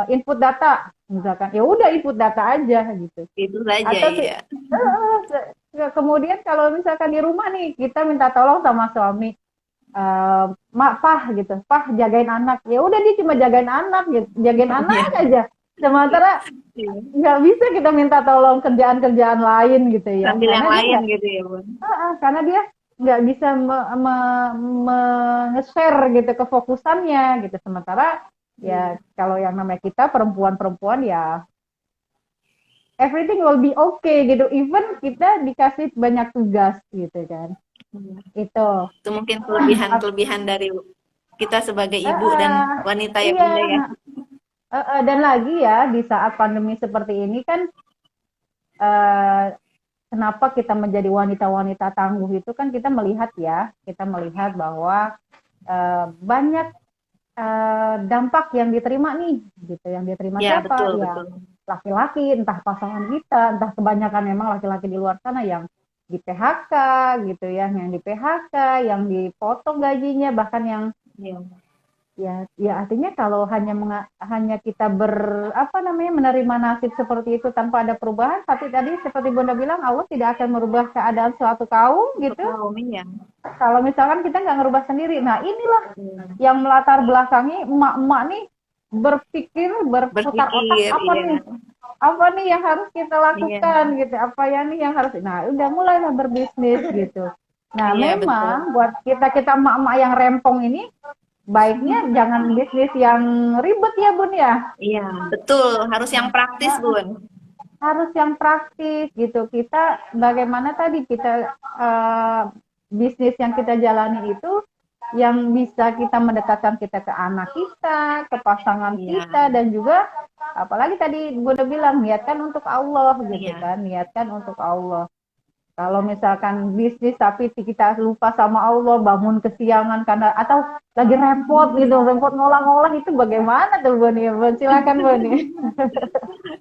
input data misalkan ya udah input data aja gitu. Itu saja Atau ya. kemudian kalau misalkan di rumah nih kita minta tolong sama suami mak pah gitu pah jagain anak ya udah dia cuma jagain anak gitu jagain Iya. anak aja sementara Iya. nggak bisa kita minta tolong kerjaan-kerjaan lain gitu ya Sambil yang lain gitu ya, Bun. karena dia nggak bisa nge-share gitu kefokusannya gitu sementara ya kalau yang namanya kita perempuan-perempuan ya everything will be okay gitu even kita dikasih banyak tugas gitu kan Iya. itu. Itu mungkin kelebihan-kelebihan dari kita sebagai ibu dan wanita ya, Iya, Bunda ya. dan lagi ya di saat pandemi seperti ini kan eh, kenapa kita menjadi wanita-wanita tangguh itu kan kita melihat bahwa banyak dampak yang diterima nih, gitu, yang diterima Ya, siapa? betul, Ya betul. laki-laki, entah pasangan kita, entah kebanyakan memang laki-laki di luar sana yang di PHK gitu ya, yang di PHK, yang dipotong gajinya, bahkan yang Iya. ya artinya kalau hanya kita apa namanya menerima nasib seperti itu tanpa ada perubahan, tapi tadi seperti Bunda bilang Allah tidak akan merubah keadaan suatu kaum Untuk gitu. kaum ya. Kalau misalkan kita nggak ngerubah sendiri, nah inilah Iya. yang melatar belakangi emak-emak nih berpikir berputar otak Berpikir, iya. apa nih yang harus kita Iya. lakukan gitu, apa yang nih yang harus, nah udah mulailah berbisnis gitu. Nah Iya, betul. memang buat kita emak-emak yang rempong ini baiknya jangan bisnis yang ribet ya Bun ya. Iya, betul. Harus yang praktis, Bun. Harus yang praktis gitu. Kita bagaimana tadi kita bisnis yang kita jalani itu yang bisa kita mendekatkan kita ke anak kita, ke pasangan Iya. kita, dan juga apalagi tadi gue udah bilang niatkan untuk Allah gitu Iya. kan, niatkan untuk Allah. Kalau misalkan bisnis tapi kita lupa sama Allah, bangun kesiangan karena atau lagi repot gitu, repot ngolah-ngolah, itu bagaimana tuh Bun ya? Silakan Bun ya.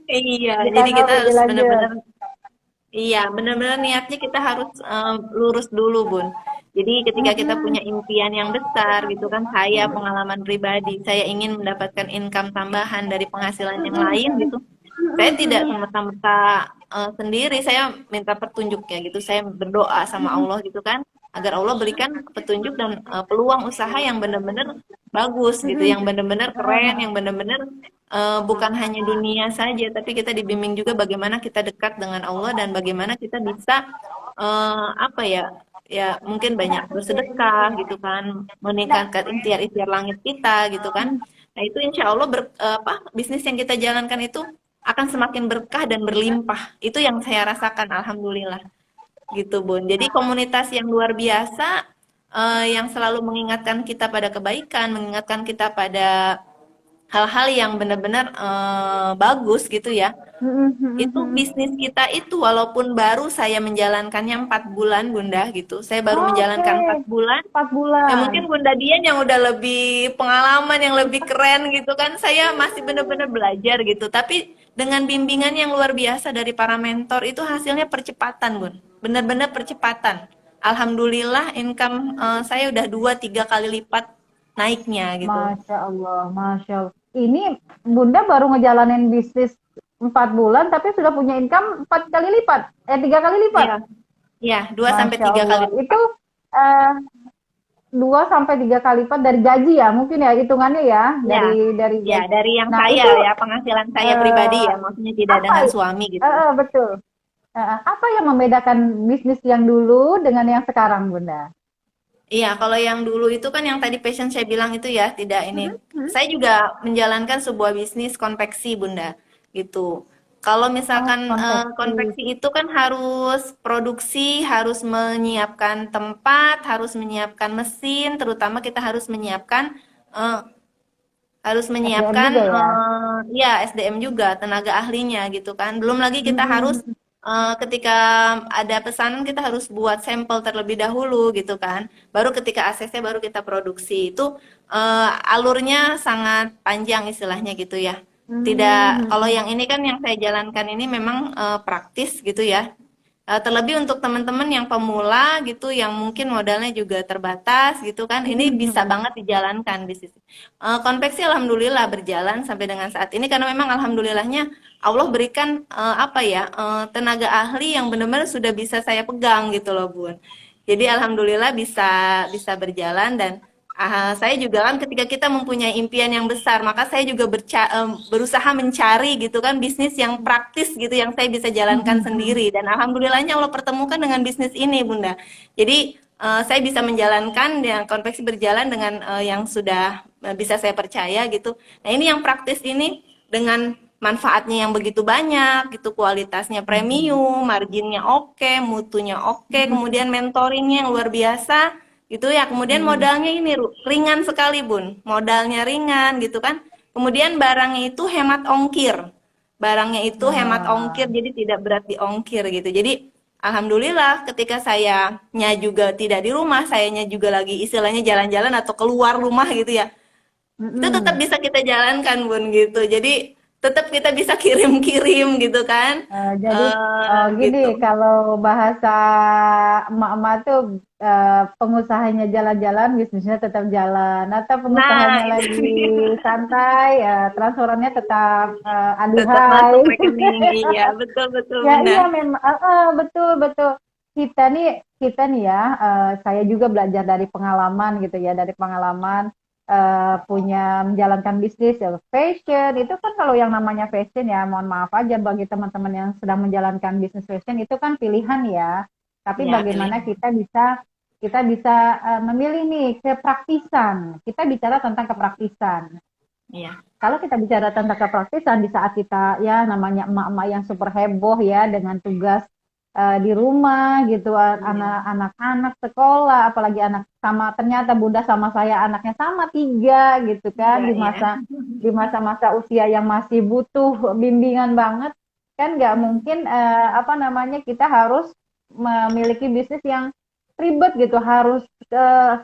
Iya, jadi Silakan kita lebih harus lanjut. benar-benar, iya, benar-benar niatnya kita harus lurus dulu, Bun. Jadi ketika kita punya impian yang besar gitu kan, saya pengalaman pribadi, saya ingin mendapatkan income tambahan dari penghasilan yang lain gitu. Saya tidak semata-mata sendiri, saya minta petunjuknya gitu. Saya berdoa sama Allah gitu kan, agar Allah berikan petunjuk dan peluang usaha yang benar-benar bagus gitu, yang benar-benar keren, yang benar-benar bukan hanya dunia saja, tapi kita dibimbing juga bagaimana kita dekat dengan Allah dan bagaimana kita bisa apa ya, ya mungkin banyak bersedekah gitu kan, meningkatkan ikhtiar-ikhtiar langit kita gitu kan. Nah itu insya Allah apa, bisnis yang kita jalankan itu akan semakin berkah dan berlimpah. Itu yang saya rasakan, alhamdulillah gitu Bun. Jadi komunitas yang luar biasa, yang selalu mengingatkan kita pada kebaikan, mengingatkan kita pada hal-hal yang benar-benar bagus gitu ya. Itu bisnis kita itu walaupun baru saya menjalankannya 4 bulan Bunda gitu. Saya baru Oke, menjalankan 4 bulan. 4 bulan. Mungkin Bunda Dian yang udah lebih pengalaman, yang lebih keren gitu kan. Saya masih benar-benar belajar gitu. Tapi dengan bimbingan yang luar biasa dari para mentor itu hasilnya percepatan Bun. Benar-benar percepatan. Alhamdulillah income saya udah 2-3 kali lipat naiknya gitu. Masya Allah, Masya Allah. Ini Bunda baru ngejalanin bisnis 4 bulan, tapi sudah punya income 4 kali lipat, 3 kali lipat. Iya, iya, 2 sampai Masya 3 kali Allah. lipat. Itu eh, 2 sampai 3 kali lipat dari gaji ya, mungkin ya hitungannya ya, Ya, dari ya gaji. dari yang Nah saya itu ya, penghasilan saya pribadi eh, ya, maksudnya tidak apa? dengan suami gitu. Betul. Apa yang membedakan bisnis yang dulu dengan yang sekarang, Bunda? Iya, kalau yang dulu itu kan yang tadi passion saya bilang itu ya, tidak ini. Saya juga menjalankan sebuah bisnis konveksi, Bunda, gitu. Kalau Oh, misalkan konveksi. konveksi itu kan harus produksi, harus menyiapkan tempat, harus menyiapkan mesin, terutama kita eh, harus SDM menyiapkan juga ya. ya SDM juga, tenaga ahlinya gitu kan. Belum lagi kita harus Mm-mm. ketika ada pesanan kita harus buat sampel terlebih dahulu gitu kan. Baru ketika ACC baru kita produksi. Itu alurnya sangat panjang istilahnya gitu ya. Tidak, kalau Mm-mm. yang ini kan yang saya jalankan ini memang praktis gitu ya. Terlebih untuk teman-teman yang pemula gitu, yang mungkin modalnya juga terbatas gitu kan, ini bisa Mm-mm. banget dijalankan bisnis. Konveksi alhamdulillah berjalan sampai dengan saat ini karena memang alhamdulillahnya Allah berikan apa ya tenaga ahli yang benar-benar sudah bisa saya pegang gitu loh Bun. Jadi alhamdulillah bisa bisa berjalan dan saya juga kan ketika kita mempunyai impian yang besar, maka saya juga berusaha mencari gitu kan bisnis yang praktis gitu yang saya bisa jalankan Mm-mm. sendiri dan alhamdulillahnya Allah pertemukan dengan bisnis ini Bunda. Jadi saya bisa menjalankan yang konveksi berjalan dengan yang sudah bisa saya percaya gitu. Nah, ini yang praktis ini dengan manfaatnya yang begitu banyak gitu, kualitasnya premium, marginnya oke, mutunya oke, kemudian mentoringnya yang luar biasa gitu ya. Kemudian Mm-mm. modalnya ini ringan sekali Bun, modalnya ringan gitu kan. Kemudian barangnya itu hemat ongkir, barangnya itu hemat ongkir, Nah, jadi tidak berat di ongkir gitu. Jadi alhamdulillah ketika sayanya juga tidak di rumah, sayanya juga lagi istilahnya jalan-jalan atau keluar rumah gitu ya, itu tetap mm-mm. bisa kita jalankan Bun gitu. Jadi tetap kita bisa kirim-kirim gitu kan. Jadi gini, Gitu. kalau bahasa emak-emak tuh pengusahanya jalan-jalan, bisnisnya tetap jalan. Atau Nah, pengusahanya itu lagi dia. santai, transferannya tetap Tetap aduhai. masuk rekening. Iya, betul betul Ya Bunda. iya memang, betul betul. Kita nih ya, saya juga belajar dari pengalaman gitu ya, dari pengalaman punya menjalankan bisnis ya, fashion itu kan kalau yang namanya fashion ya, mohon maaf aja bagi teman-teman yang sedang menjalankan bisnis fashion itu kan pilihan ya. Tapi Ya, bagaimana pilihan. kita bisa memilih nih kepraktisan. Kita bicara tentang kepraktisan. Iya. Kalau kita bicara tentang kepraktisan di saat kita ya namanya emak-emak yang super heboh ya dengan tugas di rumah gitu, Iya. anak-anak sekolah, apalagi anak sama ternyata bunda sama saya anaknya sama tiga gitu kan Iya, iya. di masa-masa usia yang masih butuh bimbingan banget kan nggak mungkin apa namanya kita harus memiliki bisnis yang ribet gitu harus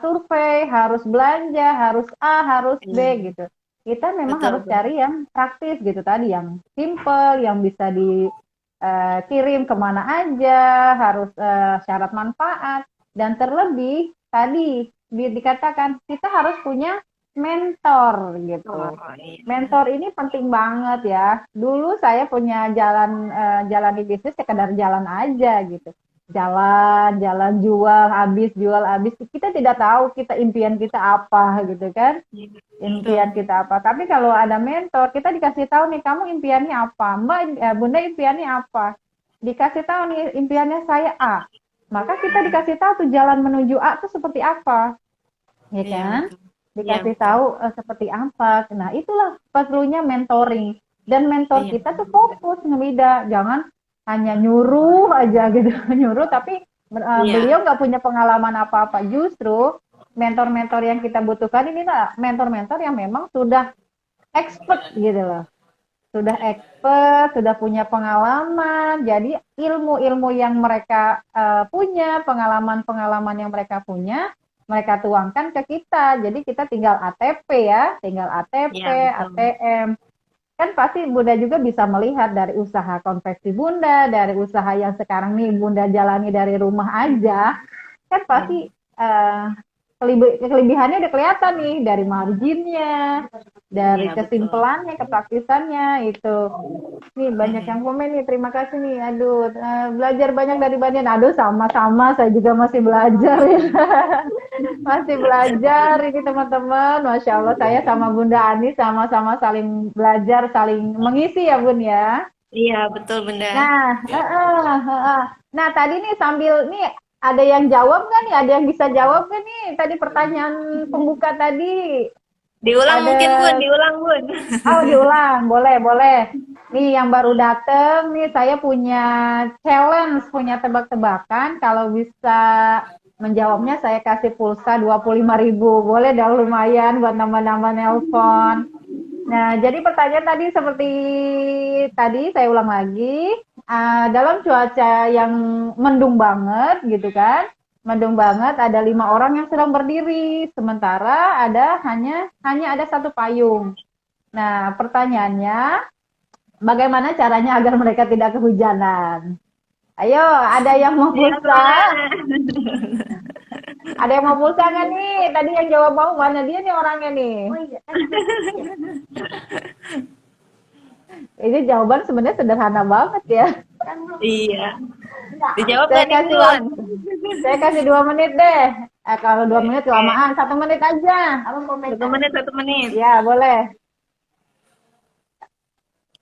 survei harus belanja harus A harus B Iya. gitu kita memang Betul, harus betul. cari yang praktis gitu tadi yang simple yang bisa dikirim kemana aja harus syarat manfaat dan terlebih tadi dikatakan kita harus punya mentor gitu Oh, iya. mentor ini penting banget ya dulu saya punya jalan di bisnis sekedar jalan aja gitu jalan jual habis kita tidak tahu kita impian kita apa gitu kan Iya, betul. impian kita apa. Tapi kalau ada mentor, kita dikasih tahu nih, kamu impiannya apa? Mbak, Bunda impiannya apa? Dikasih tahu nih, impiannya saya A. Maka kita Mm. dikasih tahu tuh jalan menuju A itu seperti apa, ya Iya, kan? betul. Iya, Dikasih betul. tahu seperti apa. Nah, itulah perlunya mentoring. Dan mentor Iya. kita tuh fokus ngebida, jangan hanya nyuruh aja gitu, nyuruh tapi Iya. beliau nggak punya pengalaman apa-apa. Justru mentor-mentor yang kita butuhkan ini lah mentor-mentor yang memang sudah expert gitu loh sudah expert sudah punya pengalaman jadi ilmu-ilmu yang mereka punya pengalaman-pengalaman yang mereka punya mereka tuangkan ke kita jadi kita tinggal ATP ya tinggal ATP Iya, betul. ATM kan pasti Bunda juga bisa melihat dari usaha konveksi Bunda dari usaha yang sekarang nih Bunda jalani dari rumah aja kan Iya. pasti kelebihannya udah kelihatan nih dari marginnya, dari Iya, betul. kesimpulannya, kepraktisannya itu. Nih banyak Mm-mm. yang komen nih, terima kasih nih. Aduh, belajar banyak dari Bandian. Aduh, sama-sama, saya juga masih belajar ya. Masih belajar ini teman-teman. Masya Allah, saya sama Bunda Ani sama-sama saling belajar, saling mengisi ya Bun ya. Iya, betul Bunda. Nah, nah tadi nih sambil nih ada yang jawab nggak nih? Ada yang bisa jawab nggak nih? Tadi pertanyaan pembuka tadi Diulang mungkin Bun, ada. diulang Bun. Oh diulang, boleh boleh. Nih yang baru dateng nih saya punya challenge, punya tebak-tebakan. Kalau bisa menjawabnya saya kasih pulsa 25.000. Boleh dong lumayan buat nambah-nambah nelpon. Nah, jadi pertanyaan tadi seperti tadi saya ulang lagi, dalam cuaca yang mendung banget gitu kan, mendung banget ada 5 orang yang sedang berdiri, sementara hanya ada satu payung. Nah, pertanyaannya, bagaimana caranya agar mereka tidak kehujanan? Ayo, ada yang mau Iya, pulsa? semangat. Ada yang mau pulsa nggak nih? Tadi yang jawab mau mana dia nih orangnya nih? Ini jawaban sebenarnya sederhana banget ya. Iya. Dijawab Saya gak nih kasih Bun? waktu, saya kasih 2 menit deh. Kalau 2 menit Oke. kelamaan, 1 menit aja. 1 menit, 1 menit. Ya boleh.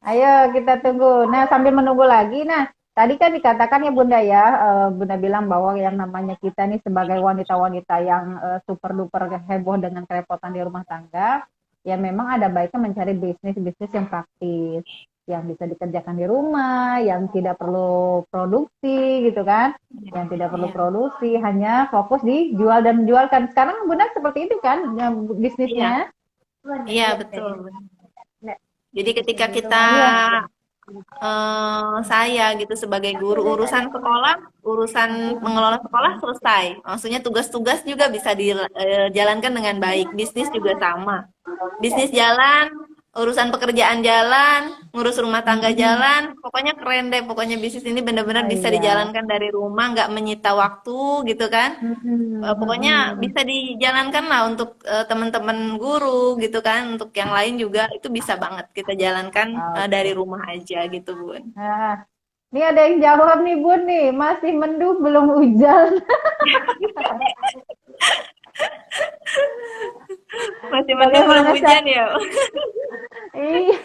Ayo kita tunggu. Nah sambil menunggu lagi, nah tadi kan dikatakan ya Bunda ya, Bunda bilang bahwa yang namanya kita nih sebagai wanita-wanita yang super duper heboh dengan kerepotan di rumah tangga, ya memang ada baiknya mencari bisnis-bisnis yang praktis, yang bisa dikerjakan di rumah, yang tidak perlu produksi gitu kan, Iya. yang tidak perlu Iya. produksi, hanya fokus di jual dan menjualkan. Sekarang Bunda seperti itu kan Iya. bisnisnya? Iya, betul. Jadi ketika kita Iya, saya gitu sebagai guru urusan sekolah, urusan mengelola sekolah selesai. Maksudnya tugas-tugas juga bisa dijalankan dengan baik. Bisnis juga sama. Bisnis jalan, urusan pekerjaan jalan, ngurus rumah tangga Mm-mm. jalan, pokoknya keren deh. Pokoknya bisnis ini benar-benar Oh bisa iya. dijalankan dari rumah, nggak menyita waktu gitu kan. Mm-mm, Pokoknya mm-mm. bisa dijalankan lah untuk teman-teman guru gitu kan, untuk yang lain juga itu bisa banget kita jalankan dari Oke. rumah aja gitu, Bun. Nah, ini ada yang jawab nih Bun nih, masih mendung belum hujan. Masih mendung belum Bagaimana hujan ya? Iya.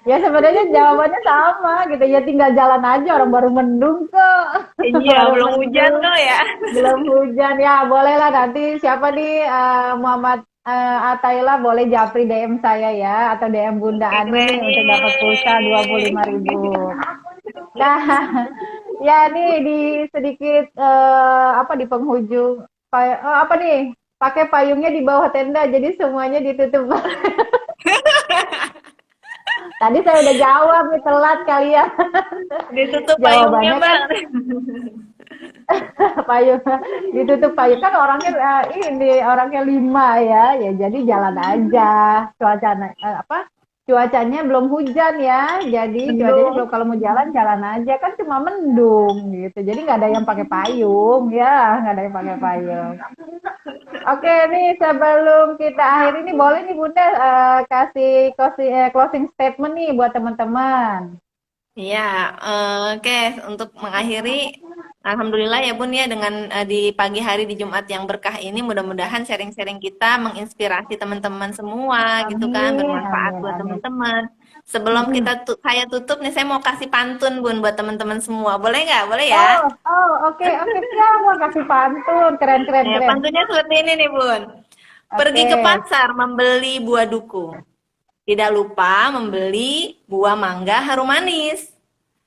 Ya sebenarnya jawabannya sama gitu ya, tinggal jalan aja, orang baru mendung kok. Iya, Baru belum hujan mendung, kok ya. belum hujan ya, bolehlah nanti siapa nih, Muhammad Ataila boleh japri DM saya ya, atau DM Bunda Oke, Ani keren. nih untuk dapat pulsa 25.000. Nah, ya nih di sedikit apa di penghujung apa nih, pakai payungnya di bawah tenda jadi semuanya ditutup. Tadi saya udah jawab nih, telat kali ya. Ditutup payungnya, Jawabannya kan Bang. payung, ditutup payung kan orangnya, ini orangnya 5 ya, ya jadi jalan aja. Cuacanya apa? Cuacanya belum hujan ya, jadi cuacanya Mendung. belum, kalau mau jalan jalan aja kan cuma mendung gitu. Jadi nggak ada yang pakai payung ya, nggak ada yang pakai payung. Oke nih, sebelum kita akhiri nih boleh nih Bunda kasih closing statement nih buat teman-teman. Iya, oke. Untuk mengakhiri, Alhamdulillah ya Bun ya dengan di pagi hari di Jumat yang berkah ini, mudah-mudahan sharing-sharing kita menginspirasi teman-teman semua gitu kan, Amin, bermanfaat amin, buat amin. teman-teman. Sebelum Mm-mm. saya tutup nih, saya mau kasih pantun Bun buat teman-teman semua. Boleh nggak? Boleh ya? Oh, oh, oke, oke, siap, mau kasih pantun, keren, keren, keren. Pantunnya seperti ini nih Bun. Pergi Oke, ke pasar membeli buah duku. Tidak lupa membeli buah mangga harum manis.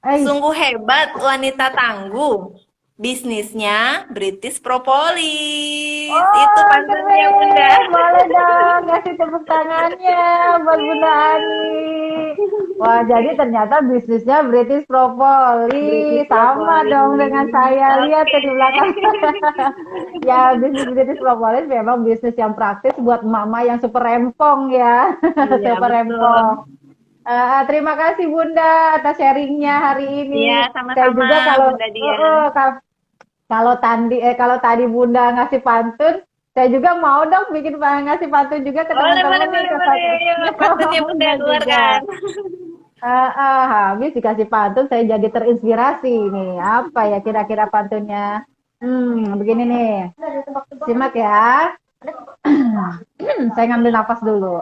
eh, Sungguh hebat wanita tangguh. Bisnisnya British Propolis. Itu oh, pantunnya, Bunda. keren, boleh dong, kasih tepuk tangannya buat Bunda Ani. Wah, jadi ternyata bisnisnya British Propolis, British sama dong dengan Propolis. saya, lihat Oke. tuh di belakang. Ya, bisnis British Propolis memang bisnis yang praktis buat mama yang super rempong ya, Iya, super betul. rempong. Terima kasih Bunda atas sharingnya hari ini. Iya, Saya sama-sama, juga kalau Bunda Dian. kalau tadi Bunda ngasih pantun, saya juga mau dong bikin ngasih pantun juga ke Boleh, boleh, teman-teman nih, boleh, ke boleh. Ayo, pantunnya Bunda Bunda juga. keluarkan. Habis dikasih pantun saya jadi terinspirasi nih. Apa ya kira-kira pantunnya? Begini nih. Simak ya. Saya ngambil nafas dulu.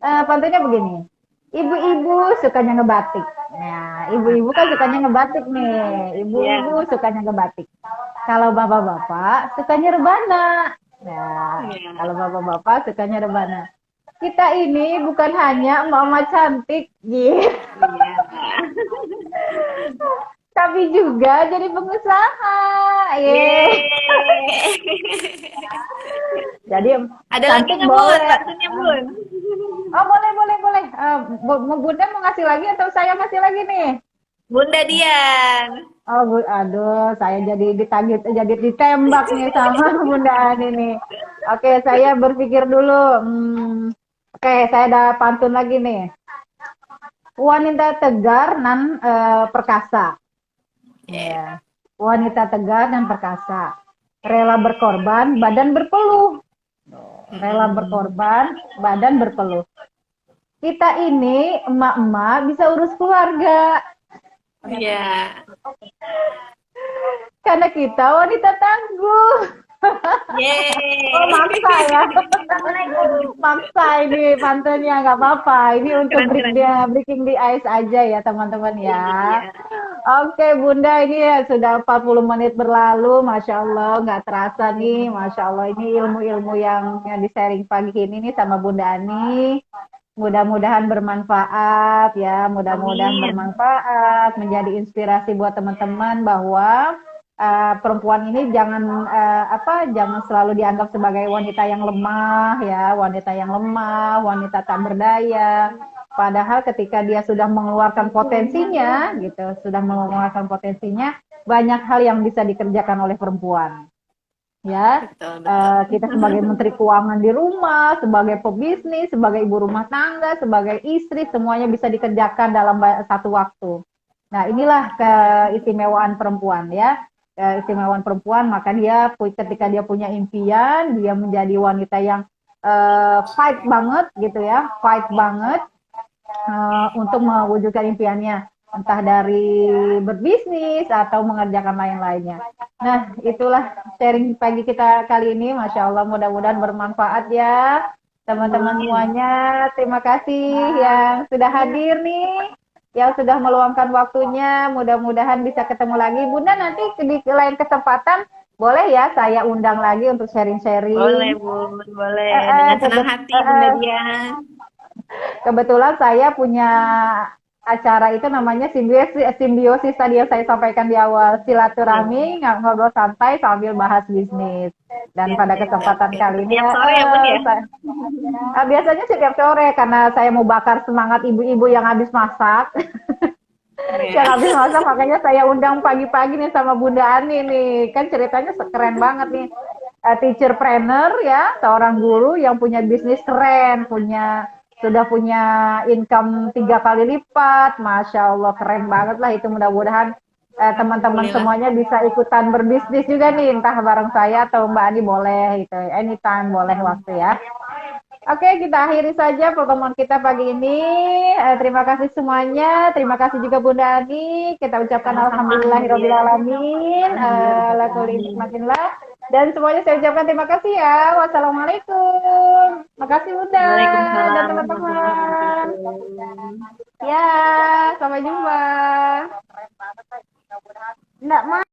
Pantunnya begini. Ibu-ibu sukanya ngebatik. Nah, ibu-ibu kan sukanya ngebatik nih. Ibu-ibu Iya. sukanya ngebatik. Kalau bapak-bapak sukanya rebana. Nah, Iya. kalau bapak-bapak sukanya rebana. Kita ini bukan hanya mama cantik, gitu, Iya. tapi juga jadi pengusaha. Ye. Yeay. Jadi Ada lagi cantik nggak, Bun? boleh. Pantunnya, Bun? Oh, boleh, boleh, boleh. Bunda mau ngasih lagi atau saya ngasih lagi nih? Bunda Dian. Oh, aduh, saya jadi ditagih, jadi ditembak nih sama Bunda Ani nih. Oke, saya berpikir dulu. Oke, saya ada pantun lagi nih. Wanita tegar nan perkasa. Yeah. Ya. Wanita tegar dan perkasa. Rela berkorban, badan berpeluh. Rela berkorban, badan berpeluh. Kita ini emak-emak bisa urus keluarga. Iya. Karena kita wanita tangguh. Oh, maksa Yeay. ya. Maksa ini pantunnya, nggak apa-apa. Ini untuk Keren, keren. breaking the ice aja ya teman-teman ya. Iya. Oke Bunda, ini ya sudah 40 menit berlalu. Masya Allah, nggak terasa nih. Masya Allah, ini ilmu-ilmu yang di-sharing pagi ini nih sama Bunda Ani. Mudah-mudahan bermanfaat ya, mudah-mudahan Amin. bermanfaat, menjadi inspirasi buat teman-teman bahwa perempuan ini jangan selalu dianggap sebagai wanita yang lemah ya, wanita tak berdaya. Padahal ketika dia sudah mengeluarkan potensinya gitu, sudah mengeluarkan potensinya, banyak hal yang bisa dikerjakan oleh perempuan. ya. Betul, betul. Kita sebagai menteri keuangan di rumah, sebagai pebisnis, sebagai ibu rumah tangga, sebagai istri, semuanya bisa dikerjakan dalam satu waktu. Nah, inilah keistimewaan perempuan ya. Keistimewaan perempuan, maka dia ketika dia punya impian, dia menjadi wanita yang fight banget gitu ya, fight banget untuk mewujudkan impiannya, entah dari berbisnis atau mengerjakan lain-lainnya. Nah, itulah sharing pagi kita kali ini. Masya Allah, mudah-mudahan bermanfaat ya teman-teman Amin. semuanya. Terima kasih yang sudah hadir nih, yang sudah meluangkan waktunya. Mudah-mudahan bisa ketemu lagi. Bunda, nanti di lain kesempatan boleh ya saya undang lagi untuk Boleh, sharing-sharing. Bun. Boleh. Eh, eh, Dengan senang kebet hati, eh, Bunda eh, Dian. Kebetulan saya punya acara itu namanya simbiosis tadi yang saya sampaikan di awal, Iya. silaturahmi ngobrol santai sambil bahas bisnis. Dan pada Bisnis. kesempatan Oke. kali ini Setiap sore ya, Bun ya? biasanya setiap sore karena saya mau bakar semangat ibu-ibu yang habis masak. Iya. Yang habis masak makanya saya undang pagi-pagi nih sama Bunda Ani nih. Kan ceritanya keren banget nih. Teacher trainer ya, seorang guru yang punya bisnis keren, sudah punya income 3 kali lipat. Masya Allah, keren banget lah itu. Mudah-mudahan teman-teman Alhamdulillah. semuanya bisa ikutan berbisnis juga nih, entah bareng saya atau Mbak Ani boleh gitu. Anytime boleh waktu ya. Oke, kita akhiri saja pertemuan kita pagi ini. Terima kasih semuanya. Terima kasih juga Bunda Ani. Kita ucapkan Sama-sama, Bunda Dian. alhamdulillahirobbilalamin. Lakul makinlah. Dan semuanya saya ucapkan terima kasih ya. Wassalamualaikum. Makasih Bunda dan Waalaikumsalam warahmatullahi teman-teman. wabarakatuh. Ya, sampai jumpa. Enggak,